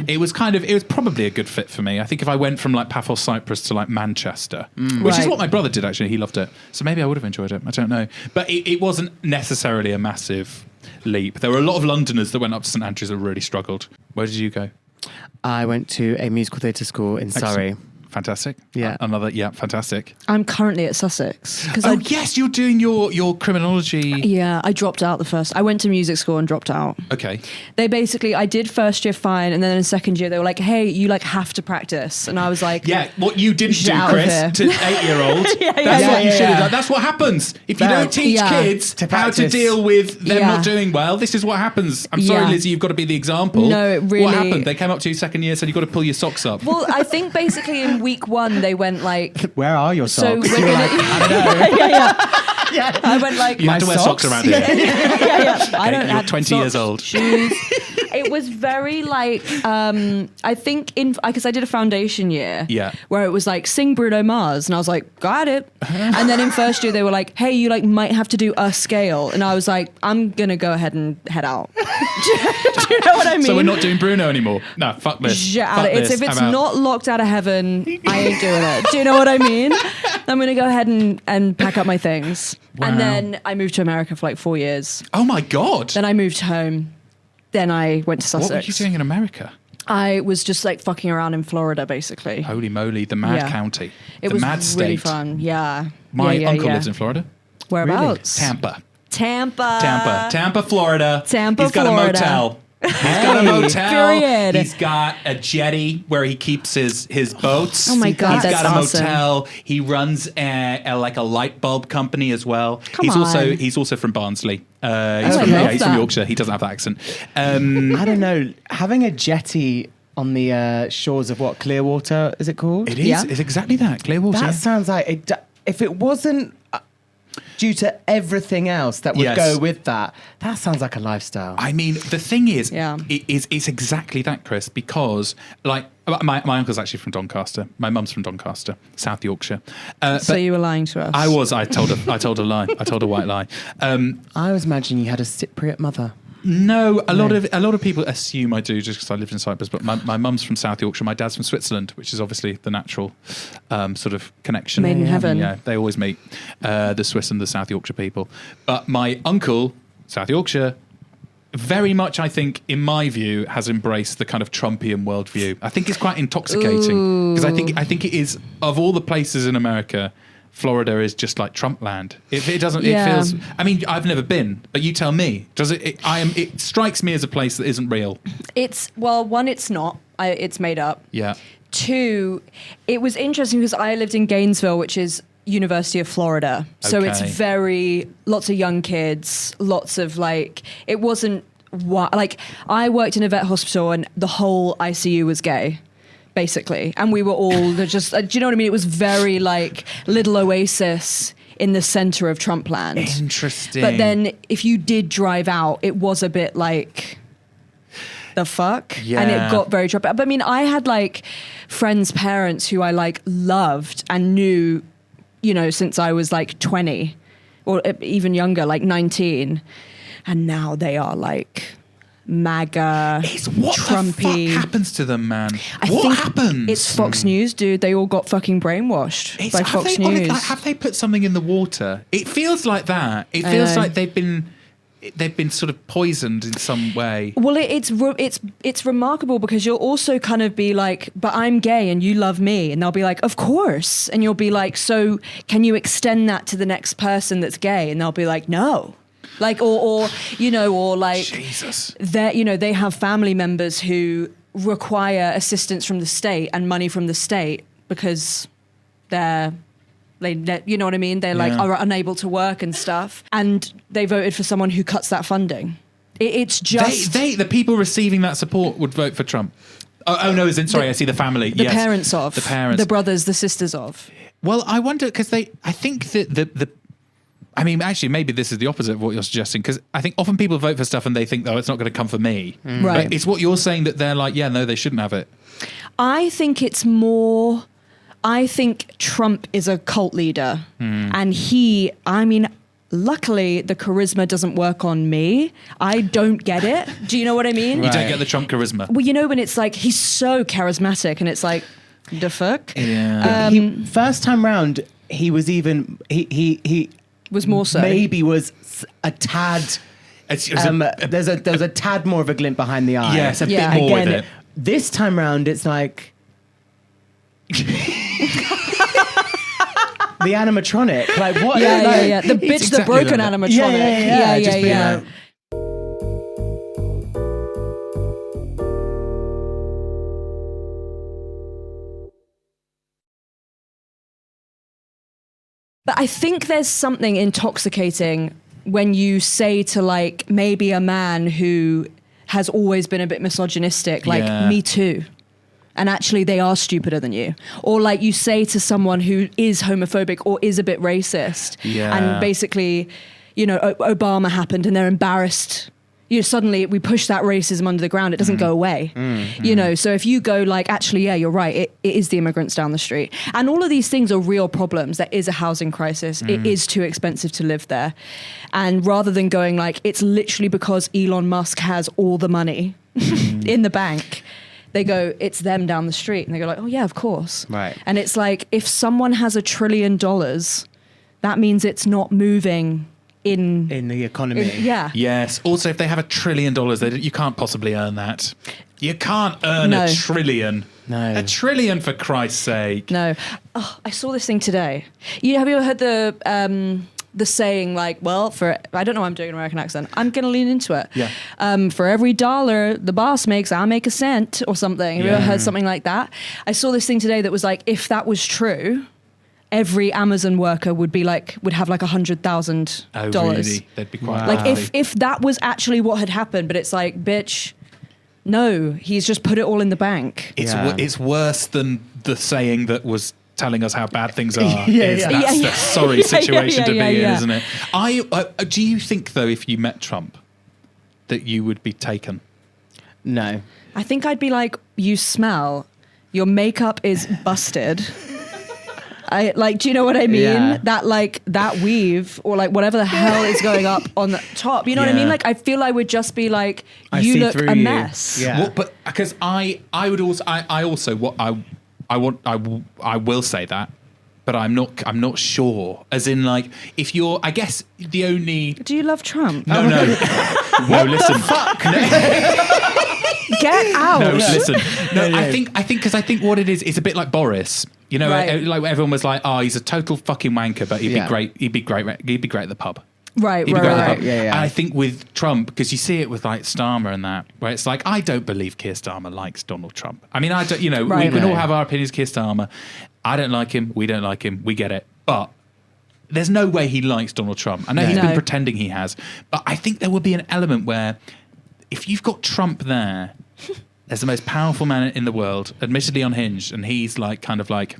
It was probably a good fit for me. I think if I went from like Paphos, Cyprus to like Manchester, which is what my brother did actually, he loved it. So maybe I would have enjoyed it. I don't know. But it wasn't necessarily a massive leap. There were a lot of Londoners that went up to St Andrews and really struggled. Where did you go? I went to a musical theatre school in Surrey. Fantastic. Yeah. Fantastic. I'm currently at Sussex. Yes, you're doing your criminology. Yeah, I dropped out I went to music school and dropped out. Okay. They basically, I did first year fine, and then in second year they were like, hey, you like have to practice. And I was like, yeah, what you didn't do, out Chris, of to 8-year-old. That's what you should have done. That's what happens. If you don't teach kids how to deal with them not doing well, this is what happens. I'm sorry, Lizzie, you've got to be the example. No, it really. What happened? They came up to you second year, said you've got to pull your socks up. Well, I think basically in week one they went like, where are your so socks? we're You were gonna, like, I know. yeah. I went like, You had to wear socks around here. I don't you're have 20 socks, years old. Shoes. It was very like, I think because I did a foundation year where it was like, sing Bruno Mars. And I was like, got it. And then in first year, they were like, hey, you like might have to do a scale. And I was like, I'm going to go ahead and head out. Do you know what I mean? So we're not doing Bruno anymore. No, fuck this. If it's not locked out of heaven, I ain't doing it. Do you know what I mean? I'm going to go ahead and pack up my things. Wow. And then I moved to America for like 4 years. Oh my God. Then I moved home. Then I went to Sussex. What were you doing in America? I was just like fucking around in Florida, basically. Holy moly, the mad county. It was mad really state. fun. Yeah. My uncle lives in Florida. Whereabouts? Tampa, Florida. Florida. He's got a motel. He's got a motel. Period. He's got a jetty where he keeps his boats. Oh my God, He's that's got a awesome. motel. He runs a light bulb company as well. He's also from Barnsley. He's from Yorkshire. He doesn't have that accent. I don't know. Having a jetty on the shores of Clearwater, is it called? It is. Yeah. It's exactly that. Clearwater. That sounds like it. If it wasn't due to everything else that would go with that sounds like a lifestyle. I mean, the thing is, it's exactly that, Chris, because like my uncle's actually from Doncaster. My mum's from Doncaster, South Yorkshire. So you were lying to us. I was. I told a lie. I told a white lie. I was imagining you had a Cypriot mother. No, a lot of people assume I do just because I lived in Cyprus. But my mum's from South Yorkshire. My dad's from Switzerland, which is obviously the natural sort of connection. Made in heaven. Yeah, they always meet the Swiss and the South Yorkshire people. But my uncle, South Yorkshire, very much, I think, in my view, has embraced the kind of Trumpian worldview. I think it's quite intoxicating because I think it is, of all the places in America, Florida is just like Trump land. It doesn't. It feels. I mean, I've never been, but you tell me. Does it? It strikes me as a place that isn't real. One, it's not. It's made up. Yeah. Two, it was interesting because I lived in Gainesville, which is University of Florida. So it's lots of young kids, lots of like. It wasn't like I worked in a vet hospital and the whole ICU was gay. Basically, and we were all just, do you know what I mean? It was very like little oasis in the center of Trump land. Interesting. But then if you did drive out, it was a bit like, the fuck? Yeah. And it got very Trump. But I mean, I had like friends' parents who I like loved and knew, since I was like 20. or even younger, like 19. And now they are like MAGA, What Trumpy. the fuck happens to them, man? I What think happens? It's Fox News, dude. They all got fucking brainwashed by Fox News. Have they put something in the water? It feels like that. It feels like they've been sort of poisoned in some way. Well, it's remarkable because you'll also kind of be like, but I'm gay and you love me. And they'll be like, of course. And you'll be like, so can you extend that to the next person that's gay? And they'll be like, no. Like, or like, Jesus. They have family members who require assistance from the state and money from the state because they you know what I mean? They're like are unable to work and stuff. And they voted for someone who cuts that funding. It's just the people receiving that support would vote for Trump. Oh no, I see the family. The parents of. The parents. The brothers, the sisters of. Well, I wonder, because I think that I mean, actually, maybe this is the opposite of what you're suggesting, because I think often people vote for stuff and they think, oh, it's not going to come for me. Right. But it's what you're saying that they're like, yeah, no, they shouldn't have it. I think Trump is a cult leader. And luckily, the charisma doesn't work on me. I don't get it. Do you know what I mean? Right. You don't get the Trump charisma. Well, when it's like, he's so charismatic and it's like, the fuck? Yeah. First time round, he was even... He was more so. Maybe was a tad... there's a tad more of a glint behind the eye. Yes, a bit more with it. This time round, it's like... the animatronic. Like, what? Yeah. The bitch, the broken that. animatronic. Yeah. But I think there's something intoxicating when you say to like maybe a man who has always been a bit misogynistic, like me too. And actually they are stupider than you. Or like you say to someone who is homophobic or is a bit racist. Yeah. And basically, Obama happened and they're embarrassed. Suddenly we push that racism under the ground. It doesn't go away. So if you go like, actually, yeah, you're right. It is the immigrants down the street. And all of these things are real problems. There is a housing crisis. It is too expensive to live there. And rather than going like, it's literally because Elon Musk has all the money in the bank, they go, it's them down the street. And they go like, oh yeah, of course. Right. And it's like, if someone has $1 trillion, that means it's not moving in the economy. Yes. Also, if they have $1 trillion, you can't possibly earn that. You can't earn $1 trillion. No. $1 trillion, for Christ's sake. No. Oh, I saw this thing today. Have you ever heard the saying like, well, I don't know why I'm doing an American accent. I'm going to lean into it. Yeah. For every dollar the boss makes, I'll make a cent or something. Have you ever heard something like that? I saw this thing today that was like, if that was true, every Amazon worker would have like $100,000. Oh, really? They'd be quite like if that was actually what had happened, but it's like, bitch, no, he's just put it all in the bank. It's worse than the saying that was telling us how bad things are. That's a sorry situation to be in, isn't it? Do you think though, if you met Trump, that you would be taken? No. I think I'd be like, you smell, your makeup is busted. Do you know what I mean? Yeah. That weave or like whatever the hell is going up on the top. You know what I mean? Like, I feel I would just be like, you look a mess. Yeah. Well, but because I will say that, but I'm not sure. As in, like, if you're, I guess the only. Do you love Trump? No. No, listen. Fuck. Get out. No, listen. No, I think because I think what it is, it's a bit like Boris. Like everyone was like, oh, he's a total fucking wanker, but he'd be great. He'd be great at the pub. Right. Yeah. Yeah. And I think with Trump, because you see it with like Starmer and that, where it's like, I don't believe Keir Starmer likes Donald Trump. I mean, I don't. We can all have our opinions. Keir Starmer, I don't like him. We don't like him. We get it. But there's no way he likes Donald Trump. I know he's been pretending he has, but I think there will be an element where if you've got Trump there, as the most powerful man in the world, admittedly unhinged, and he's like, kind of like,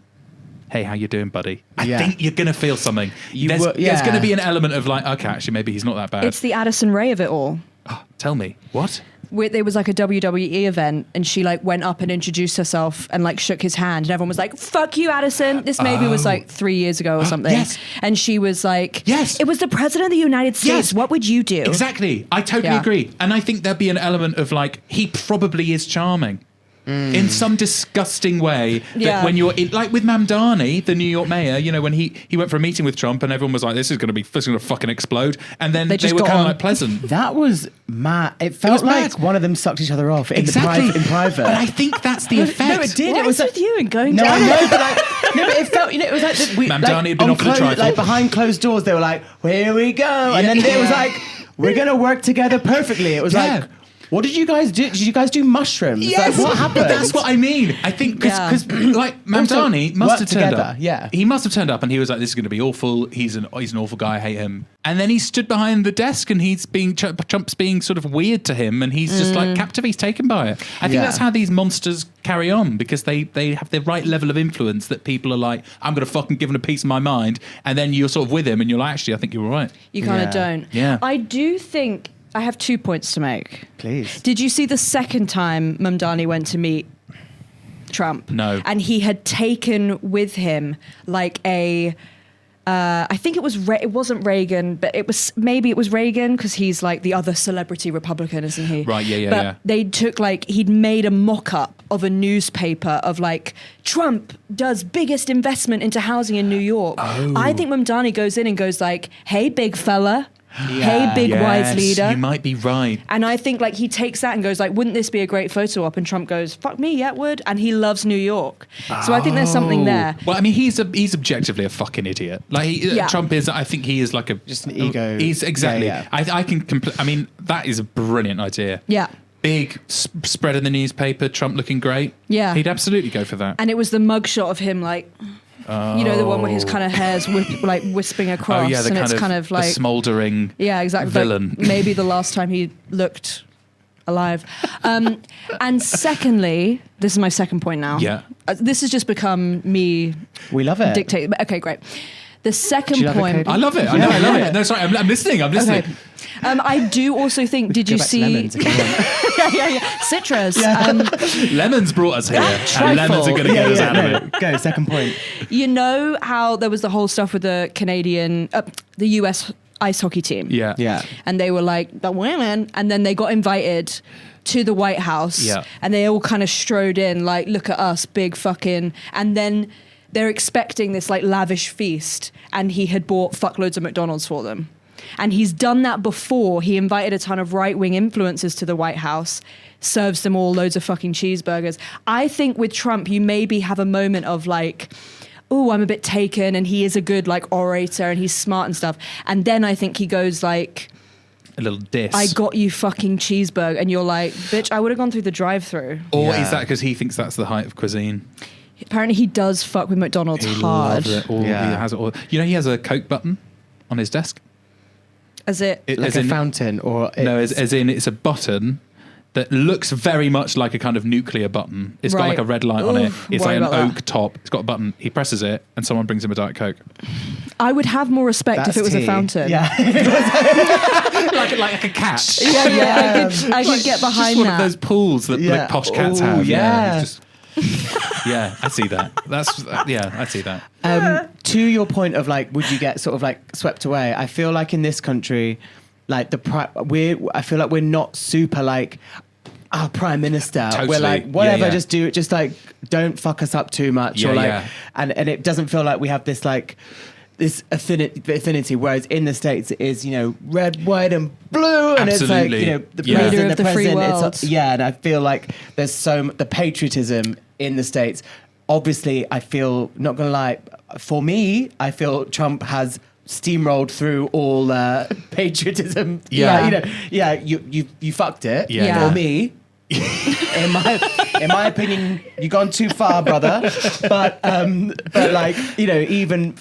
hey, how you doing, buddy? I think you're going to feel something. There's going to be an element of like, okay, actually, maybe he's not that bad. It's the Addison Rae of it all. Oh, tell me. What? there was like a WWE event, and she like went up and introduced herself and like shook his hand, and everyone was like, "Fuck you, Addison." This maybe was like 3 years ago or something. Yes. And she was like, Yes. it was the president of the United States. Yes. What would you do? Exactly. I totally agree. And I think there'd be an element of like, he probably is charming. In some disgusting way, that when you're in, like with Mamdani, the New York mayor, you know, when he went for a meeting with Trump and everyone was like, this is going to fucking explode, and then they were kind of like pleasant. That was mad. It felt like one of them sucked each other off in private. And I think that's the effect. No, it did. What it was with you and going no, down? I know, but it felt, it was like Mamdani had been offered a trifle. like behind closed doors. They were like, "Here we go," and then it was like, "We're gonna work together perfectly." It was like, what did you guys do? Did you guys do mushrooms? Yes, like, what happened? That's what I mean. I think because like Mamdani must have turned up. Yeah, he must have turned up, and he was like, "This is going to be awful. He's an awful guy. I hate him." And then he stood behind the desk, and Trump's being sort of weird to him, and he's just like captive. He's taken by it. I think that's how these monsters carry on, because they have the right level of influence that people are like, "I'm going to fucking give him a piece of my mind," and then you're sort of with him, and you're like, "Actually, I think you're all right." You kind of don't. Yeah, I do think. I have 2 points to make. Please. Did you see the second time Mamdani went to meet Trump? No. And he had taken with him like a... I think it wasn't Reagan, but it was Reagan, because he's like the other celebrity Republican, isn't he? Right, yeah. But they took he'd made a mock-up of a newspaper of like, Trump does biggest investment into housing in New York. Oh. I think Mamdani goes in and goes like, "Hey, big fella. Hey, big wise leader." You might be right. And I think he takes that and goes like, "Wouldn't this be a great photo op?" And Trump goes, "Fuck me, yeah, it would." And he loves New York. So I think there's something there. Well, I mean, he's objectively a fucking idiot. Trump is. I think he is like just an ego. He's exactly. Yeah. I can. I mean, that is a brilliant idea. Yeah. Big spread in the newspaper. Trump looking great. Yeah. He'd absolutely go for that. And it was the mugshot of him you know, the one where his kind of hair's wisping across, and it's kind of like the smouldering exactly villain. Maybe the last time he looked alive. And secondly, this is my second point now. Yeah. This has just become me. We love it. Dictate. Okay, great. The second Do you love it, point. Cody? I love it. I know. I love it. No, sorry. I'm listening. I'm listening. Okay. I do also think. Did Go you back to see? lemons if you want. yeah. Citrus. Lemons brought us here, Trifle. and lemons are going to get us out of it. Go, second point. You know how there was the whole stuff with the the US ice hockey team? Yeah. Yeah. And they were like, the women. And then they got invited to the White House. Yeah. And they all kind of strode in, like, look at us, big fucking. And then they're expecting this lavish feast. And he had bought fuckloads of McDonald's for them. And he's done that before. He invited a ton of right-wing influencers to the White House, serves them all loads of fucking cheeseburgers. I think with Trump, you maybe have a moment of oh, I'm a bit taken, and he is a good orator, and he's smart and stuff. And then I think he goes a little diss. "I got you fucking cheeseburger," and you're like, "Bitch, I would have gone through the drive-through." Or is that because he thinks that's the height of cuisine? Apparently, he does fuck with McDonald's hard. Loves it. He has it all. You know, he has a Coke button on his desk. As it, Like a fountain, or no, as in it's a button that looks very much like a kind of nuclear button. It's got Right. a red light on it. Oof, It's worry an about that. oak top. It's got a button. He presses it, and someone brings him a Diet Coke. I would have more respect if it was a fountain. Yeah. like a cat. Yeah. I could get behind just one that. of those pools that posh cats Ooh, have. yeah. Yeah, I see that. I see that. To your point of would you get sort of swept away? I feel like in this country, I feel like we're not super our prime minister. Totally. We're like, whatever, Yeah. just do it. Just don't fuck us up too much. Yeah, or yeah. and it doesn't feel like we have this this affinity. Whereas in the States it is, red, white, and blue, and Absolutely. it's the Yeah. president, Leader of the free world. and I feel like there's the patriotism in the States. Obviously, I feel, not gonna lie, for me, I feel Trump has steamrolled through all patriotism. Yeah. You fucked it. Yeah. For me, in my opinion, you've gone too far, brother. But even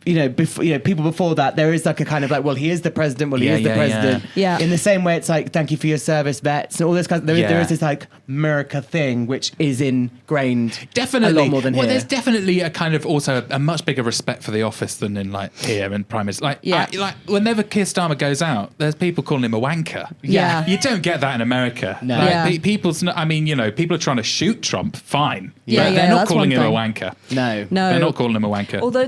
people before that, there is like a kind of like, well, he is the president. Well, he is the president. Yeah. In the same way, it's like, thank you for your service, vets, and all this kind of. There is this like America thing which is ingrained. Definitely. A lot more than here. There's definitely a kind of also a much bigger respect for the office than in like here in Prime Minister. Like whenever Keir Starmer goes out, there's people calling him a wanker. Yeah. You don't get that in America. No. Like, Yeah. People are trying to shoot Trump. Fine. Yeah, But they're not that's calling one him a thing. wanker. No. They're not calling him a wanker. Although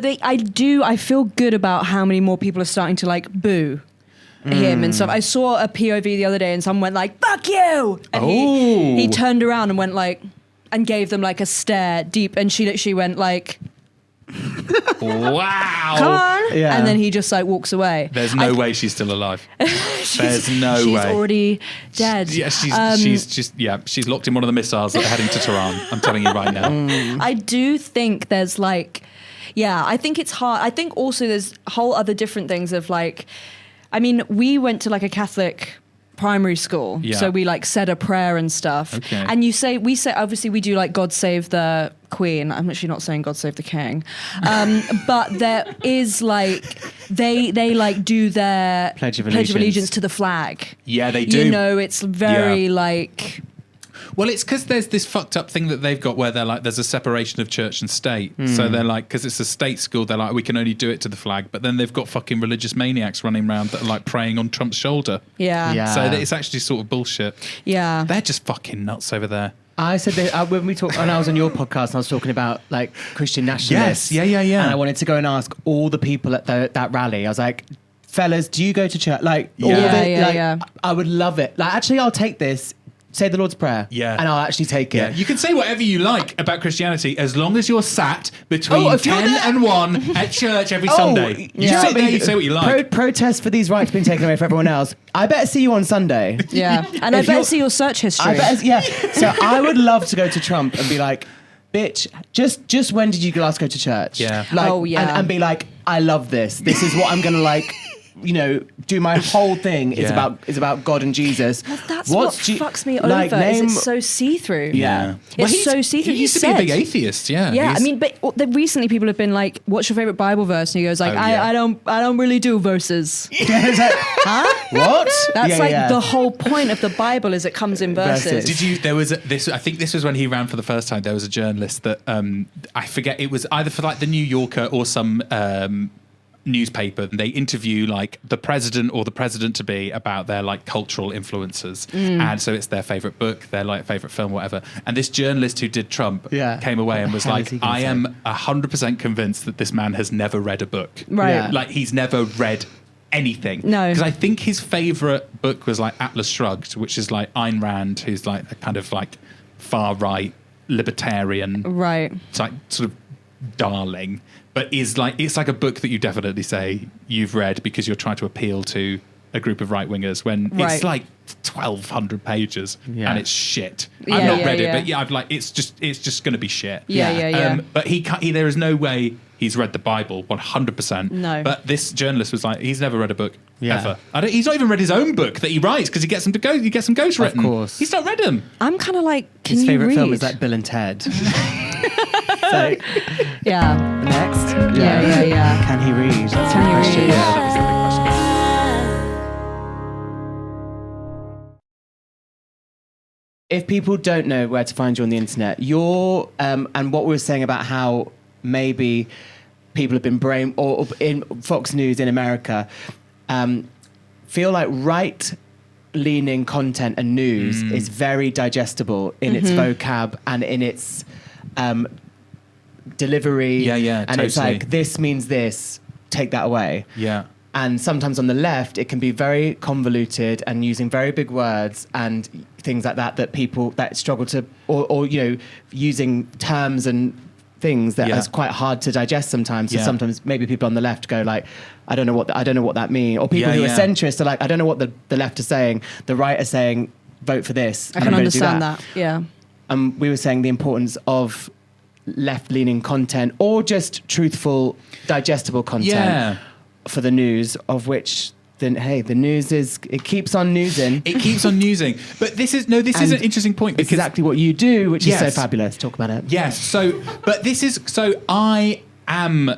I feel good about how many more people are starting to like boo him and stuff. I saw a POV the other day and someone went like, "Fuck you!" And he turned around and went like, and gave them like a stare deep, and she literally went like, Wow. "Come on!" Yeah. And then he just like walks away. There's no way she's still alive. There's no she's way. already dead. Yeah, she's locked in one of the missiles that are heading to Tehran. I'm telling you right now. I do think there's like, I think it's hard. I think also there's whole other different things of like, I mean, we went to like a Catholic primary school, so we like said a prayer and stuff. Okay. And we say obviously we do like God Save the Queen. I'm actually not saying God Save the King, but there is like they like do their Pledge of Allegiance to the flag. Yeah, they do. You know, it's very like. Well, it's because there's this fucked up thing that they've got where they're like, there's a separation of church and state. So they're like, because it's a state school, they're like, we can only do it to the flag. But then they've got fucking religious maniacs running around that are like praying on Trump's shoulder. Yeah. So it's actually sort of bullshit. Yeah. They're just fucking nuts over there. I said that when we talked, when I was on your podcast, and I was talking about like Christian nationalists. Yes, yeah. And I wanted to go and ask all the people at that rally. I was like, fellas, do you go to church? Like, all of it, I would love it. Like, actually, I'll take this. Say the Lord's Prayer. Yeah. And I'll actually take it. Yeah. You can say whatever you like about Christianity as long as you're sat between 10 and 1 at church every Sunday. You sit there, you say what you like. Protest for these rights being taken away from everyone else. I better see you on Sunday. Yeah. And I better see your search history. So I would love to go to Trump and be like, bitch, just when did you last go to church? Yeah. Like, and be like, I love this. This is what I'm going to like... do my whole thing is about God and Jesus. Well, that's what fucks me over. Is it's so see-through. Yeah. It's so see-through. He used to be a big atheist. Yeah. Yeah. I mean, but recently people have been like, "What's your favorite Bible verse?" And he goes like, "I don't really do verses." Huh? What? That's the whole point of the Bible is it comes in verses. Did you? There was I think this was when he ran for the first time. There was a journalist that I forget. It was either for like the New Yorker or some. Newspaper, and they interview like the president or the president-to-be about their like cultural influences, and so it's their favorite book, their like favorite film, whatever. And this journalist who did Trump came away and was like, I am 100% convinced that this man has never read a book. Right. Yeah. Like he's never read anything. No. Because I think his favorite book was like Atlas Shrugged, which is like Ayn Rand, who's like a kind of like far-right libertarian, right? It's like sort of darling. But it's like a book that you definitely say you've read because you're trying to appeal to a group of right wingers when it's like 1,200 pages and it's shit. I've not read it, but I've like it's just going to be shit. Yeah. But he there is no way he's read the Bible 100%. No. But this journalist was like, he's never read a book ever. He's not even read his own book that he writes because he gets them to go. He gets them ghostwritten. Of course, he's not read them. I'm kind of like, can his you favorite read? film is like Bill and Ted. So, next. Yeah. Can he read? That's Can the he question. read? Yeah, that was the big question. If people don't know where to find you on the internet, you're and what we were saying about how maybe people have been or in Fox News in America feel like right-leaning content and news is very digestible in its vocab and in its delivery. Yeah, and totally. it's like, this means this, take that away. Yeah. And sometimes on the left, it can be very convoluted and using very big words and things like that people that struggle to, or using terms and things that is quite hard to digest sometimes. So sometimes maybe people on the left go like, I don't know what that means. Or people who are centrist are like, I don't know what the left are saying. The right are saying, vote for this. I can understand that. Yeah. We were saying the importance of left-leaning content or just truthful, digestible content for the news, of which the news it keeps on newsing. It keeps on newsing. But this is an interesting point. It's exactly what you do, which is so fabulous. Talk about it. Yes. So I am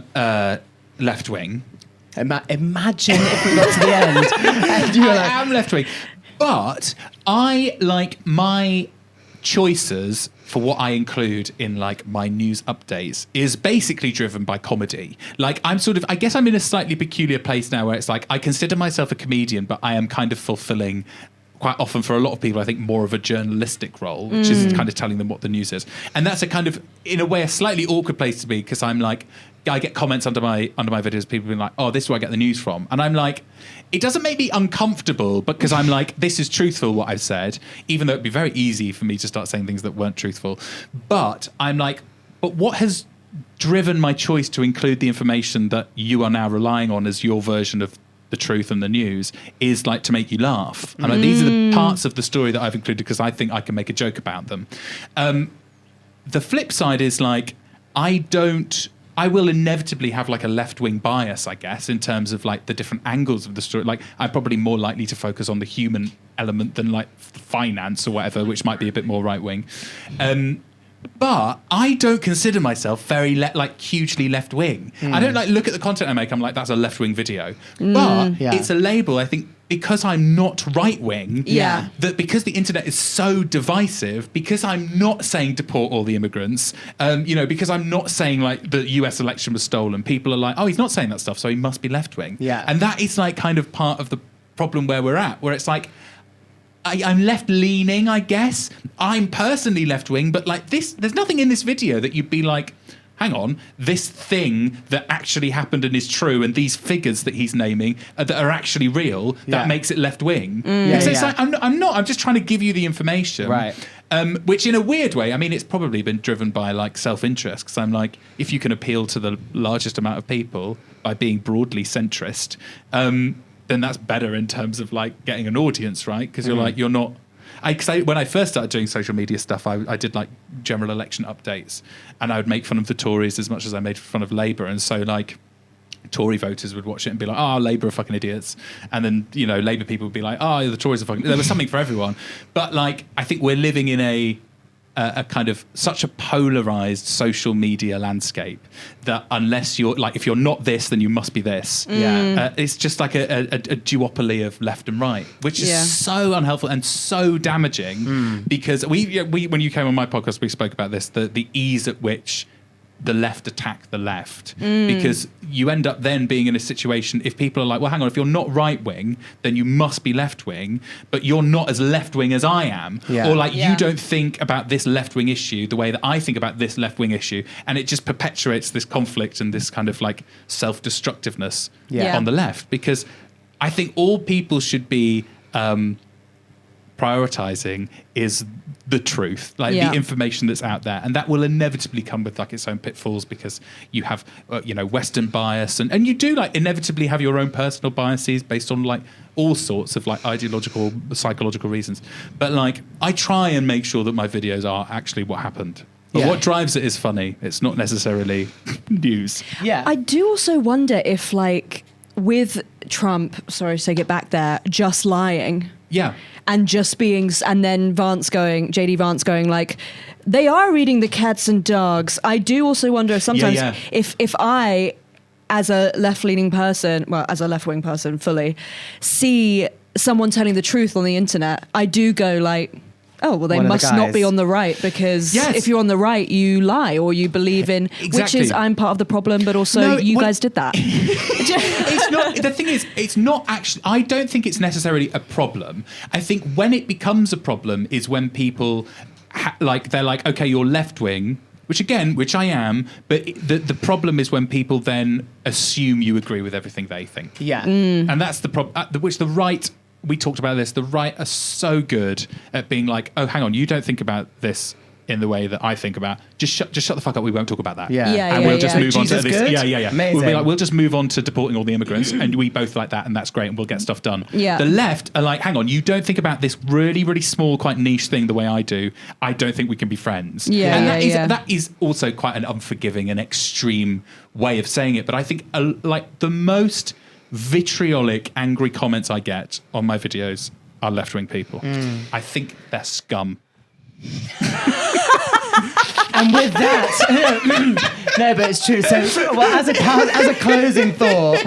left wing. Imagine if we got to the end. And you were like, I am left wing, but I like my choices for what I include in like my news updates is basically driven by comedy. Like I guess I'm in a slightly peculiar place now where it's like I consider myself a comedian, but I am kind of fulfilling quite often for a lot of people, I think, more of a journalistic role, which is kind of telling them what the news is. And that's a kind of, in a way, a slightly awkward place to be, because I'm like, I get comments under my videos, people being like, oh, this is where I get the news from. And I'm like, it doesn't make me uncomfortable, because I'm like, this is truthful what I've said, even though it'd be very easy for me to start saying things that weren't truthful. But I'm like, but what has driven my choice to include the information that you are now relying on as your version of the truth and the news is like to make you laugh. And like, these are the parts of the story that I've included because I think I can make a joke about them. The flip side is like, I will inevitably have like a left-wing bias, I guess, in terms of like the different angles of the story. Like I'm probably more likely to focus on the human element than like finance or whatever, which might be a bit more right-wing. But I don't consider myself very hugely left wing. I don't like look at the content I make. I'm like, that's a left wing video. But it's a label, I think, because I'm not right wing. Yeah. That because the internet is so divisive, because I'm not saying deport all the immigrants, because I'm not saying like the US election was stolen. People are like, oh, he's not saying that stuff, so he must be left wing. Yeah. And that is like kind of part of the problem where we're at, where it's like, I'm left-leaning, I guess. I'm personally left-wing, but like this, there's nothing in this video that you'd be like, hang on, this thing that actually happened and is true, and these figures that he's naming that are actually real, that makes it left-wing. Because it's like, I'm just trying to give you the information. Right. Which in a weird way, I mean, it's probably been driven by like self-interest, because I'm like, if you can appeal to the largest amount of people by being broadly centrist, then that's better in terms of like getting an audience, right? Because you're like, you're not. When I first started doing social media stuff, I did like general election updates, and I would make fun of the Tories as much as I made fun of Labour, and so like Tory voters would watch it and be like, oh, Labour are fucking idiots, and then Labour people would be like, oh, the Tories are fucking. There was something for everyone, but like I think we're living in a kind of such a polarized social media landscape that unless you're like, if you're not this, then you must be this. It's just like a duopoly of left and right, which is so unhelpful and so damaging. Because we when you came on my podcast, we spoke about this, the ease at which the left attack the left, because you end up then being in a situation, if people are like, well, hang on, if you're not right wing, then you must be left wing, but you're not as left wing as I am, or like you don't think about this left wing issue the way that I think about this left wing issue, and it just perpetuates this conflict and this kind of like self-destructiveness on the left. Because I think all people should be prioritizing is the truth, like the information that's out there, and that will inevitably come with like its own pitfalls, because you have Western bias, and you do like inevitably have your own personal biases based on like all sorts of like ideological, psychological reasons. But like I try and make sure that my videos are actually what happened. But what drives it is funny. It's not necessarily news. I do also wonder if like with Trump, sorry to take it back there, just lying. And just being, and then JD Vance going like, they are reading the cats and dogs. I do also wonder if sometimes if I, as a left-leaning person, well, as a left-wing person fully, see someone telling the truth on the internet, I do go like, oh, well, they must not be on the right, because if you're on the right, you lie or you believe in, which is, I'm part of the problem, but also guys did that. It's not, the thing is, it's not actually, I don't think it's necessarily a problem. I think when it becomes a problem is when people, they're like, okay, you're left wing, which I am, but the problem is when people then assume you agree with everything they think. And that's the problem, which the right, we talked about this, the right are so good at being like, oh, hang on, you don't think about this in the way that I think about. Just shut the fuck up. We won't talk about that. And we'll just move on to this. Amazing. We'll be like, we'll just move on to deporting all the immigrants, and we both like that, and that's great, and we'll get stuff done. The left are like, hang on, you don't think about this really, really small, quite niche thing the way I do. I don't think we can be friends. And that is also quite an unforgiving and extreme way of saying it. But I think like the most vitriolic, angry comments I get on my videos are left-wing people. I think they're scum. And with that, no, but it's true. So, well, as a closing thought,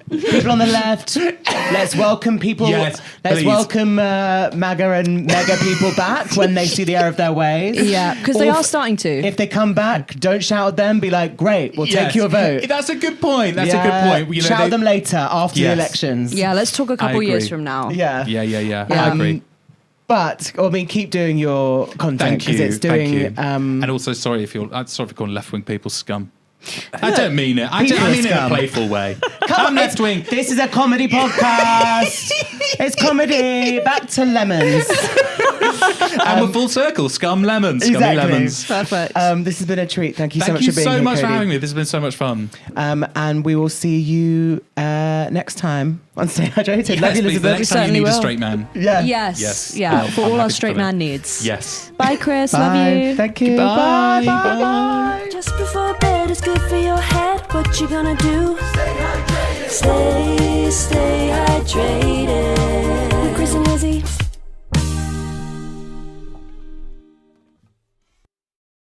people on the left, let's welcome people. Yes, let's please. welcome MAGA and mega people back when they see the error of their ways. Yeah, because they are starting to. If they come back, don't shout at them. Be like, great, we'll take your vote. That's a good point. That's a good point. You know, shout at them later after the elections. Yeah, let's talk a couple agree. years from now. Yeah. I agree. But I mean, keep doing your content because it's doing. And also, sorry if you're calling left-wing people scum. I don't mean it. I mean it in a playful way. I'm left wing. This is a comedy podcast. It's comedy. Back to lemons. And we're full circle. Scum lemons. Scummy Exactly. lemons. Perfect. This has been a treat. Thank you so Thank much you for being here, so much for Cody. having me. This has been so much fun. And we will see you next time on Stay Hydrated. Yes, Love you, please, the Elizabeth. next time you certainly need a will. straight man. Yeah. Yes. Yes. Yeah. For I'm all our happy straight for that. man needs. Yes. Bye, Chris. Bye. Love you. Thank you. Bye. Bye. Bye. Bye. Just before bed is good for your head. What you gonna do? Stay hydrated. Stay